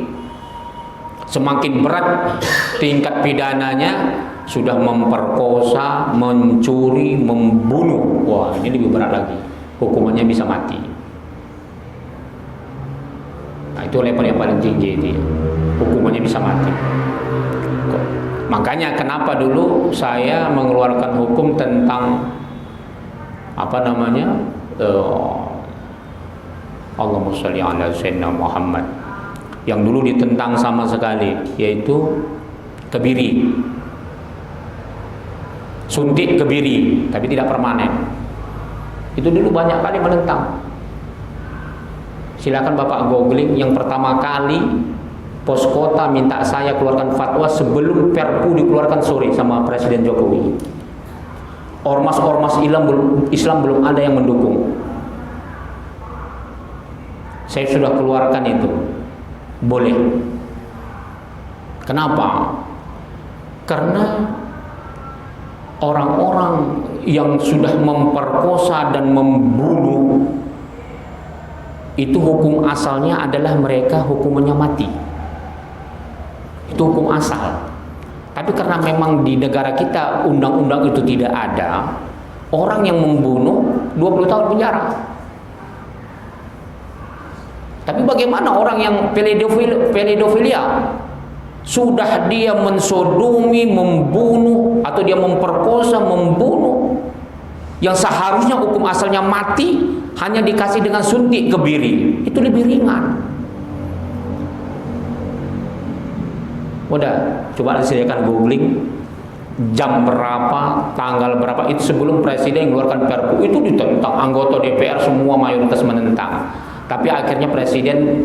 semakin berat tingkat pidananya, sudah memperkosa, mencuri, membunuh. Wah, ini lebih berat lagi. Hukumannya bisa mati. Nah, itu level yang paling tinggi itu. Hukumannya bisa mati. Makanya kenapa dulu saya mengeluarkan hukum tentang Allahumma sholli ala sayyidina Muhammad, yang dulu ditentang sama sekali, yaitu kebiri, suntik kebiri, tapi tidak permanen. Itu dulu banyak kali menentang. Silakan Bapak googling, yang pertama kali Pos Kota minta saya keluarkan fatwa sebelum Perpu dikeluarkan sore sama Presiden Jokowi. Ormas-ormas Islam belum ada yang mendukung. Saya sudah keluarkan itu. Boleh. Kenapa? Karena orang-orang yang sudah memperkosa dan membunuh itu hukum asalnya adalah mereka hukumannya mati. Itu hukum asal. Tapi karena memang di negara kita undang-undang itu tidak ada, orang yang membunuh 20 tahun penjara. Tapi bagaimana orang yang pedofilia? Sudah dia mensodomi, membunuh, atau dia memperkosa, membunuh, yang seharusnya hukum asalnya mati, hanya dikasih dengan suntik kebiri. Itu lebih ringan. Udah, coba disediakan googling jam berapa, tanggal berapa, itu sebelum presiden mengeluarkan perpu. Itu ditentang, anggota DPR semua mayoritas menentang. Tapi akhirnya presiden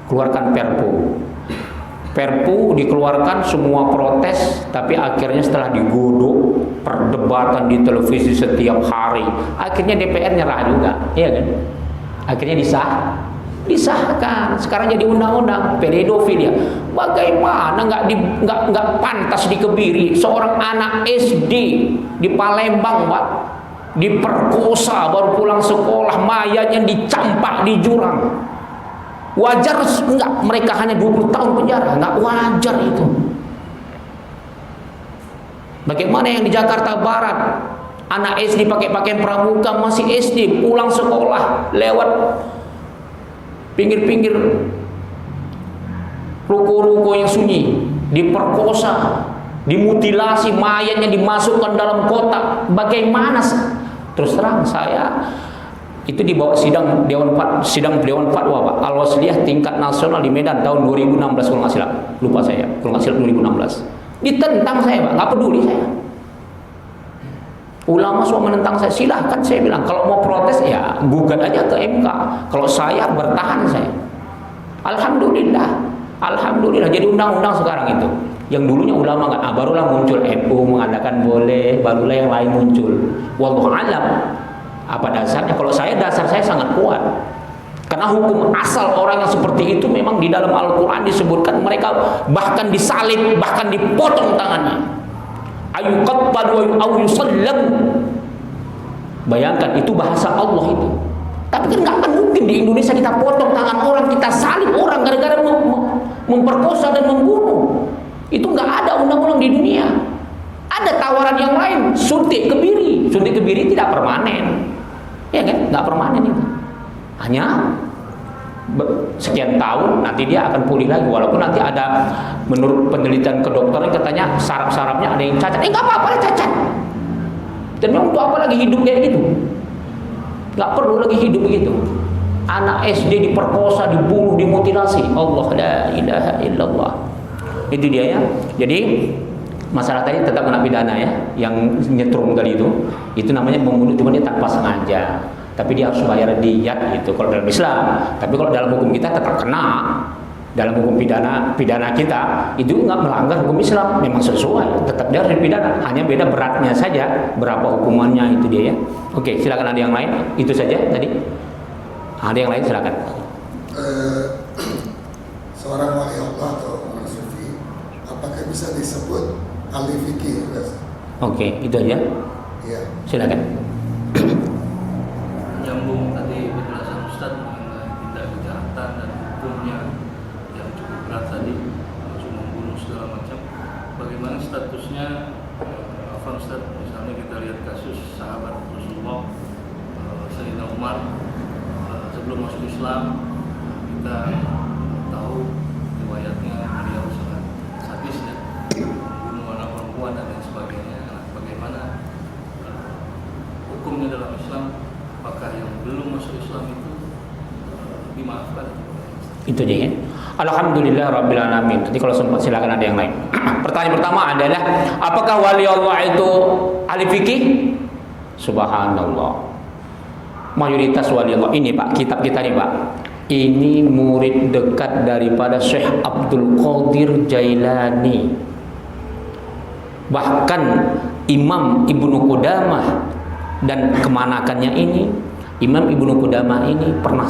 keluarkan perpu. Perpu dikeluarkan, semua protes, tapi akhirnya setelah digodok, perdebatan di televisi setiap hari, akhirnya DPR nyerah juga, iya kan? Akhirnya disahkan. Sekarang jadi undang-undang pedofilia. Bagaimana nggak pantas dikebiri seorang anak SD di Palembang, Pak, diperkosa baru pulang sekolah, mayatnya dicampak di jurang. Wajar enggak mereka hanya 20 tahun penjara? Enggak wajar itu. Bagaimana yang di Jakarta Barat, anak SD pakai pakaian pramuka, masih SD, pulang sekolah lewat pinggir-pinggir ruko-ruko yang sunyi, diperkosa, dimutilasi, mayatnya dimasukkan dalam kotak. Bagaimana? Terus terang saya itu dibawa sidang Dewan Fatwa, Pak, Al-Wasliyah tingkat nasional di Medan tahun 2016 kalau nggak silap. Lupa saya, kalau nggak silap 2016. Ditentang saya, Pak, nggak peduli saya. Ulama semua menentang saya, silahkan saya bilang. Kalau mau protes ya gugat aja ke MK. Kalau saya bertahan saya. Alhamdulillah jadi undang-undang sekarang itu. Yang dulunya ulama nggak, barulah muncul MU mengadakan boleh, barulah yang lain muncul. Wallahu a'lam. Apa dasarnya? Kalau dasar saya sangat kuat. Karena hukum asal orang yang seperti itu memang di dalam Al-Quran disebutkan mereka bahkan disalib, bahkan dipotong tangannya. Ayuqattalu aw yusallam. Bayangkan, itu bahasa Allah itu. Tapi kan nggak akan mungkin di Indonesia kita potong tangan orang, kita salib orang gara-gara memperkosa dan membunuh. Itu nggak ada undang-undang di dunia. Ada tawaran yang lain, suntik kebiri. Suntik kebiri tidak permanen, ya kan? Nggak permanen itu. Hanya sekian tahun nanti dia akan pulih lagi. Walaupun nanti ada, menurut penelitian kedokteran katanya saraf-sarafnya ada yang cacat. Nggak apa-apa cacat. Dan memang untuk apa lagi hidup kayak gitu? Nggak perlu lagi hidup begitu. Anak SD diperkosa, dibunuh, dimutilasi. Allah la ilaha illallah. Itu dia ya. Jadi masalah tadi tetap kena pidana ya, yang nyetrum tadi itu namanya membunuh, cuma dia tanpa sengaja, tapi dia harus bayar diyat itu kalau dalam Islam. Tapi kalau dalam hukum kita tetap kena. Dalam hukum pidana kita itu nggak melanggar hukum Islam, memang sesuai, tetap dia harus dipidana, hanya beda beratnya saja, berapa hukumannya itu dia ya. Oke, silakan, ada yang lain? Itu saja tadi. Ada yang lain, silakan. Seorang wali Allah atau orang sufi, apakah bisa disebut ahli fikih? Oke, itu aja. Iya. Silakan. Nyambung tadi penjelasan Ustaz mengenai tindak kejahatan dan hukumnya yang cukup berat tadi, langsung membunuh segala macam. Bagaimana statusnya? Afan Ustaz, misalnya kita lihat kasus sahabat Rasulullah Sayyidina Umar sebelum masuk Islam, kita tahu riwayatnya beliau sangat sadis ya, membunuh anak perempuan dan lain sebagainya. Bagaimana hukumnya dalam Islam? Apakah yang belum masuk Islam itu dimaafkan? Itu aja ya. Alhamdulillah Rabbil Alamin. Jadi kalau sempat silakan ada yang lain. Pertanyaan pertama adalah, apakah wali Allah itu ahli fikih? Subhanallah. Mayoritas wali Allah ini, Pak, kitab kita nih, Pak, ini murid dekat daripada Syekh Abdul Qadir Jailani. Bahkan Imam Ibnu Qudamah, dan kemanakannya ini, Imam Ibnu Qudamah ini pernah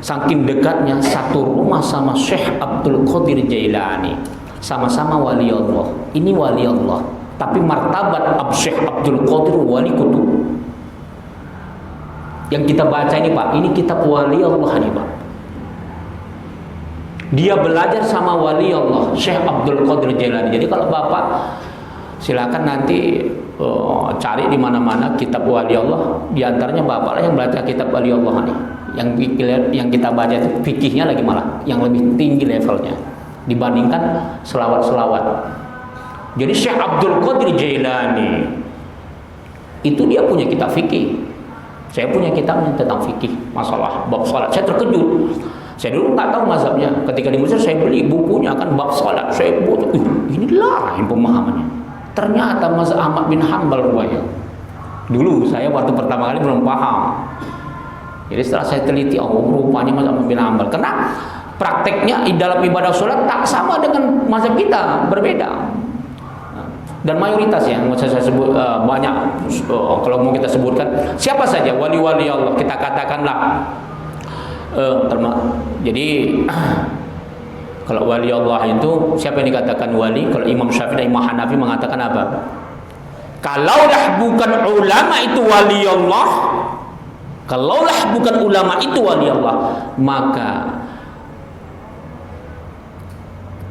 saking dekatnya satu rumah sama Syekh Abdul Qadir Jailani, sama-sama wali Allah. Ini wali Allah, tapi martabat Syekh Abdul Qadir wali kutub. Yang kita baca ini Pak, ini kitab wali Allah nih Pak. Dia belajar sama wali Allah Syekh Abdul Qadir Jailani. Jadi kalau Bapak silakan nanti cari di mana-mana kitab wali Allah, di antaranya Bapak lah yang baca kitab wali Allah nih. Yang kita baca itu fikihnya lagi malah yang lebih tinggi levelnya dibandingkan selawat-selawat. Jadi Syekh Abdul Qadir Jailani itu dia punya kitab fikih. Saya punya kitabnya tentang fikih, masalah bab salat. Saya terkejut. Saya dulu nggak tahu mazhabnya. Ketika di Mesir saya beli bukunya kan bab salat. Saya buat, ini lain pemahamannya. Ternyata mazhab Ahmad bin Hanbal rupanya. Dulu saya waktu pertama kali belum paham. Jadi setelah saya teliti, rupanya mazhab Ahmad bin Hanbal. Karena prakteknya dalam ibadah salat tak sama dengan mazhab kita, berbeda. Dan mayoritas ya, saya sebut banyak kalau mau kita sebutkan siapa saja wali-wali Allah kita katakanlah jadi kalau wali Allah itu siapa yang dikatakan wali? Kalau Imam Syafi'i dan Imam Hanafi mengatakan apa? Kalaulah bukan ulama itu wali Allah, kalaulah bukan ulama itu wali Allah, maka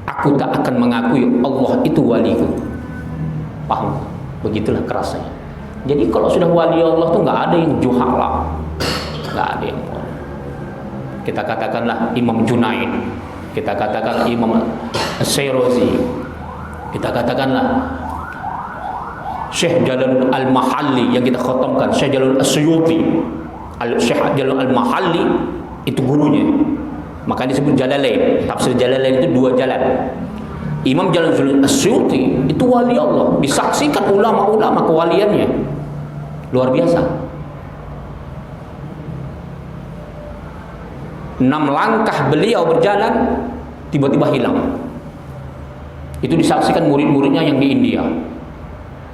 aku tak akan mengakui Allah itu waliku. Paham? Begitulah kerasanya. Jadi kalau sudah wali Allah tuh nggak ada yang juhala, nggak ada yang. Kita katakanlah Imam Junaid, kita katakan Imam Syairozi, kita katakanlah Syekh Jalal Al-Mahalli yang kita khatamkan, Syekh Jalal As-Suyuti, Syekh Jalal Al-Mahalli itu gurunya. Maka disebut Jalalain. Tafsir Jalalain itu dua jalan. Imam Jalal As-Suyuti itu wali Allah, disaksikan ulama-ulama kewaliannya luar biasa. 6 langkah beliau berjalan tiba-tiba hilang. Itu disaksikan murid-muridnya yang di India.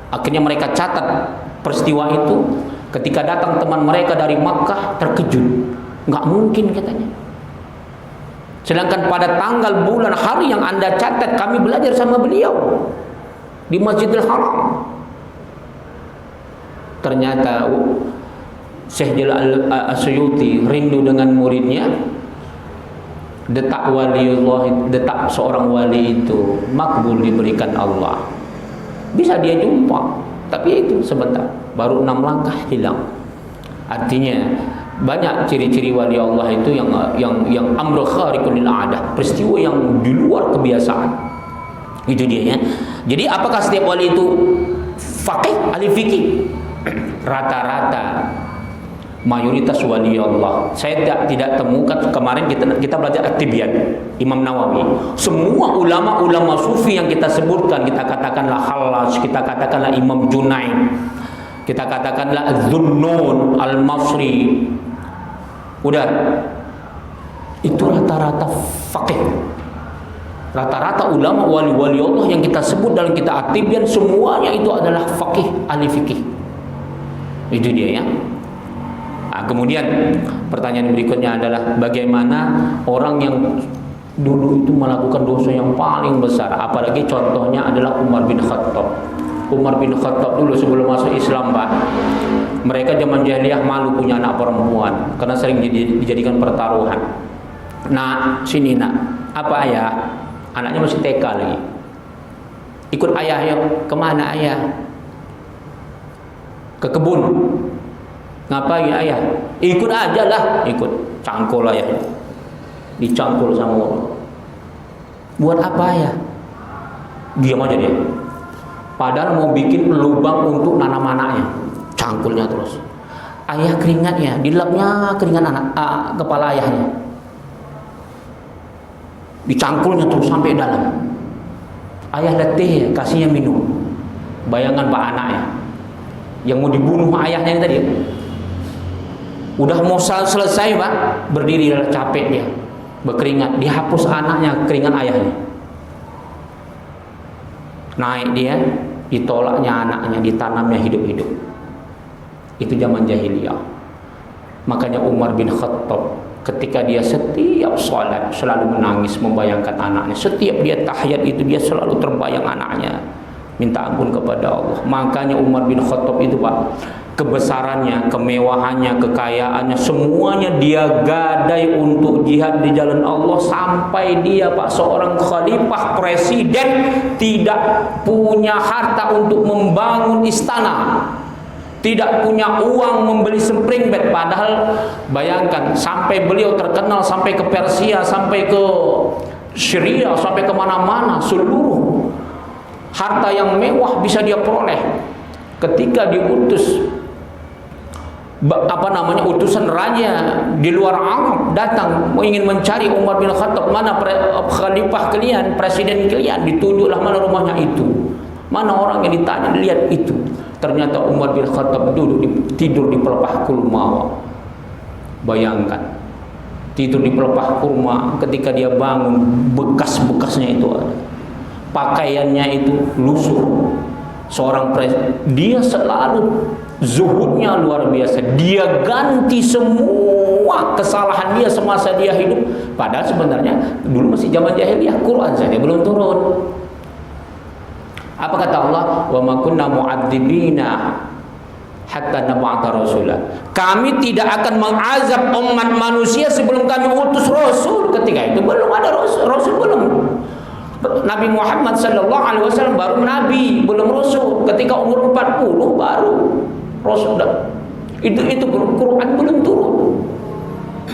Akhirnya mereka catat peristiwa itu. Ketika datang teman mereka dari Makkah terkejut, nggak mungkin katanya. Sedangkan pada tanggal, bulan, hari yang Anda catat kami belajar sama beliau di Masjidil Haram. Ternyata Syekh Jalal As-Suyuti rindu dengan muridnya. Detak waliullah, detak seorang wali itu makbul diberikan Allah. Bisa dia jumpa, tapi itu sebentar, baru 6 langkah hilang. Artinya banyak ciri-ciri wali Allah itu yang amr khariqun lil aadah, peristiwa yang di luar kebiasaan. Itu dia ya. Jadi apakah setiap wali itu faqih, ahli fikih? Rata-rata mayoritas wali Allah. Saya tidak temukan kemarin kita belajar At-Tibyan Imam Nawawi. Semua ulama-ulama sufi yang kita sebutkan, kita katakanlah Khallas, kita katakanlah Imam Junaid, kita katakanlah Az-Zunnun Al-Masri. Udah, itu rata-rata faqih. Rata-rata ulama wali-wali Allah yang kita sebut dalam kitab At-Tibyan semuanya itu adalah faqih, ahli fikih. Itu dia ya. Nah, kemudian pertanyaan berikutnya adalah bagaimana orang yang dulu itu melakukan dosa yang paling besar, apalagi contohnya adalah Umar bin Khattab. Umar bin Khattab dulu sebelum masuk Islam Pak, mereka zaman jahiliyah malu punya anak perempuan karena sering dijadikan pertaruhan. Nah sini nak, apa ayah? Anaknya masih TK lagi. Ikut ayah, yang kemana ayah? Ke kebun. Ngapain ayah? Ikut aja lah, ikut. Cangkul ayah, dicangkul sama orang. Buat apa ayah? Diam aja dia. Padahal mau bikin lubang untuk nanam anaknya, cangkulnya terus. Ayah keringatnya, dilapnya keringat anak, kepala ayahnya. Dicangkulnya terus sampai dalam. Ayah letih, kasihnya minum. Bayangan pak anaknya yang mau dibunuh ayahnya ini tadi. Udah mau selesai Pak, berdiri, capek dia, berkeringat, dihapus anaknya keringat ayahnya. Naik dia, ditolaknya anaknya, ditanamnya hidup-hidup. Itu zaman jahiliyah. Makanya Umar bin Khattab ketika dia setiap sholat selalu menangis membayangkan anaknya. Setiap dia tahiyat itu dia selalu terbayang anaknya. Minta ampun kepada Allah. Makanya Umar bin Khattab itu Pak, kebesarannya, kemewahannya, kekayaannya, semuanya dia gadai untuk jihad di jalan Allah. Sampai dia Pak, seorang khalifah presiden, tidak punya harta untuk membangun istana, tidak punya uang membeli spring bed. Padahal bayangkan, sampai beliau terkenal sampai ke Persia, sampai ke Syria, sampai kemana-mana, seluruh harta yang mewah bisa dia peroleh. Ketika diutus utusan raja di luar Arab datang ingin mencari Umar bin Khattab, mana khalifah kalian, presiden kalian, ditunjuklah mana rumahnya itu, mana orang yang ditanya, lihat itu. Ternyata Umar bin Khattab tidur di pelepah kurma. Bayangkan, tidur di pelepah kurma. Ketika dia bangun, bekas-bekasnya itu ada, pakaiannya itu lusuh. Seorang dia selalu zuhudnya luar biasa. Dia ganti semua kesalahan dia semasa dia hidup. Padahal sebenarnya dulu masih zaman jahiliyah, Quran saja belum turun. Apa kata Allah? Wa ma kunna mu'adzibina hatta nab'atha rasulah. Kami tidak akan mengazab umat manusia sebelum kami utus rasul. Ketika itu belum ada rasul belum. Nabi Muhammad sallallahu alaihi wasallam baru nabi, belum rasul. Ketika umur 40 baru rasul. Itu Quran belum turun.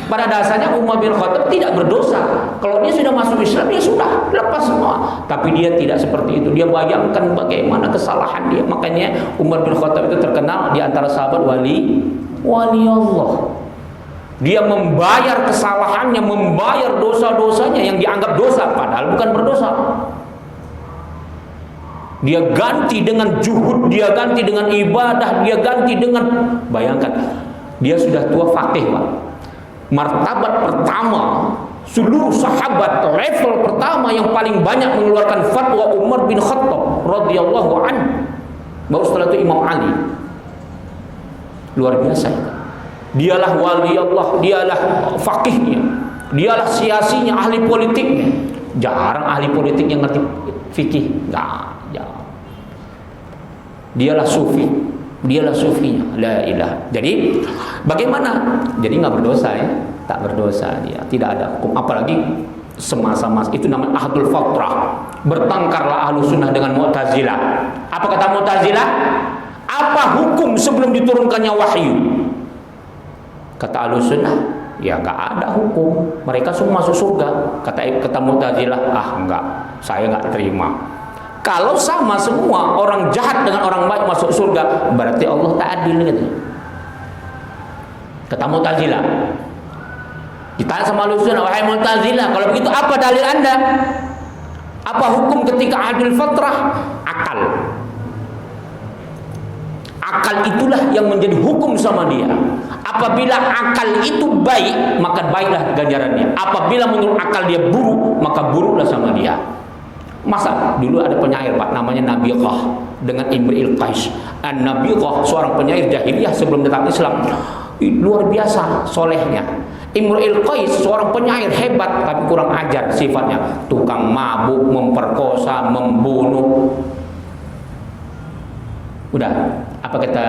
Pada dasarnya Umar bin Khattab tidak berdosa. Kalau dia sudah masuk Islam, dia sudah lepas semua. Tapi dia tidak seperti itu. Dia bayangkan bagaimana kesalahan dia. Makanya Umar bin Khattab itu terkenal di antara sahabat wali Allah. Dia membayar kesalahannya, membayar dosa-dosanya yang dianggap dosa, padahal bukan berdosa. Dia ganti dengan juhud, dia ganti dengan ibadah, dia ganti dengan, bayangkan, dia sudah tua faqih Pak. Martabat pertama, seluruh sahabat level pertama yang paling banyak mengeluarkan fatwa Umar bin Khattab radhiyallahu anhu. Baru setelah itu Imam Ali. Luar biasa itu. Dialah wali Allah, dialah faqihnya, dialah siasinya, ahli politiknya. Jarang ahli politik yang ngerti fikih. Jarang. Dialah sufi, dialah sufinya. La ilaha. Jadi bagaimana? Jadi nggak berdosa ya, tak berdosa dia, tidak ada hukum. Apalagi semasa-masa itu namanya ahlul fatrah. Bertengkarlah ahlu sunnah dengan Mu'tazilah. Apa kata Mu'tazilah? Apa hukum sebelum diturunkannya wahyu? Kata ahlu sunnah, ya nggak ada hukum. Mereka semua masuk surga. Kata Mu'tazilah, enggak, saya nggak terima. Kalau sama semua, orang jahat dengan orang baik masuk surga, berarti Allah tak adil gitu. Kata Mu'tazilah. Ditanya sama ahlu sunnah, wahai Mu'tazilah, kalau begitu apa dalil Anda? Apa hukum ketika adil fatrah? Akal. Akal itulah yang menjadi hukum sama dia. Apabila akal itu baik, maka baiklah ganjarannya. Apabila menurut akal dia buruk, maka buruklah sama dia. Masa dulu ada penyair Pak, namanya Nabiqah dengan Imri'il Qais. Nabiqah seorang penyair jahiliyah sebelum datang Islam, luar biasa solehnya. Imri'il Qais seorang penyair hebat tapi kurang ajar sifatnya, tukang mabuk, memperkosa, membunuh. Udah, apa kata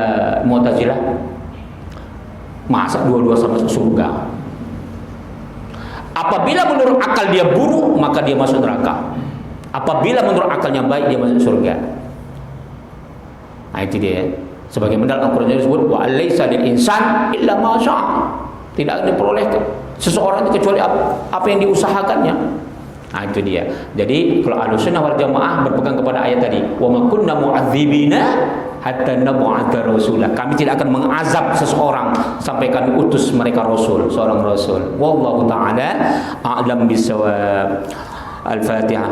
Mu'tazilah? Masa dua-dua sama masuk surga? Apabila menurut akal dia buruk, maka dia masuk neraka. Apabila menurut akalnya baik, dia masuk surga. Nah itu dia. Sebagaimana Al-Quran disebut, wa alaysa lil insan illa ma syaa. Tidak diperoleh seseorang itu kecuali apa yang diusahakannya. Nah itu dia. Jadi kalau Ahlussunnah wal Jamaah berpegang kepada ayat tadi, wa ma kunna mu'adzibina hatta nab'atha rasulah. Kami tidak akan mengazab seseorang sampai kami utus mereka rasul, seorang rasul. Wallahu taala a'lam bissawab. Al-Fatihah.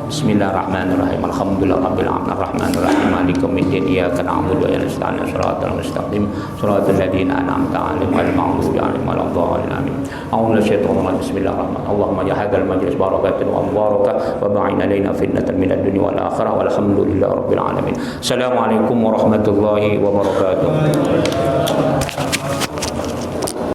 Bismillahirrahmanirrahim. Alhamdulillahirabbil alamin arrahmanir rahim maliki yaumiddin iyyaka na'budu wa iyyaka nasta'in shiratal mustaqim shiratal ladzina an'amta 'alaihim ghairil maghdubi 'alaihim waladdallin amin. A'udzu bisyaitonir rajim. Bismillahirrahmanirrahim. Allahumma ya hadzal majlis barakatan wa barakah wa ba'in alaina fitnatan minad dunya wal akhirah walhamdulillahirabbil alamin. Assalamualaikum warahmatullahi wabarakatuh.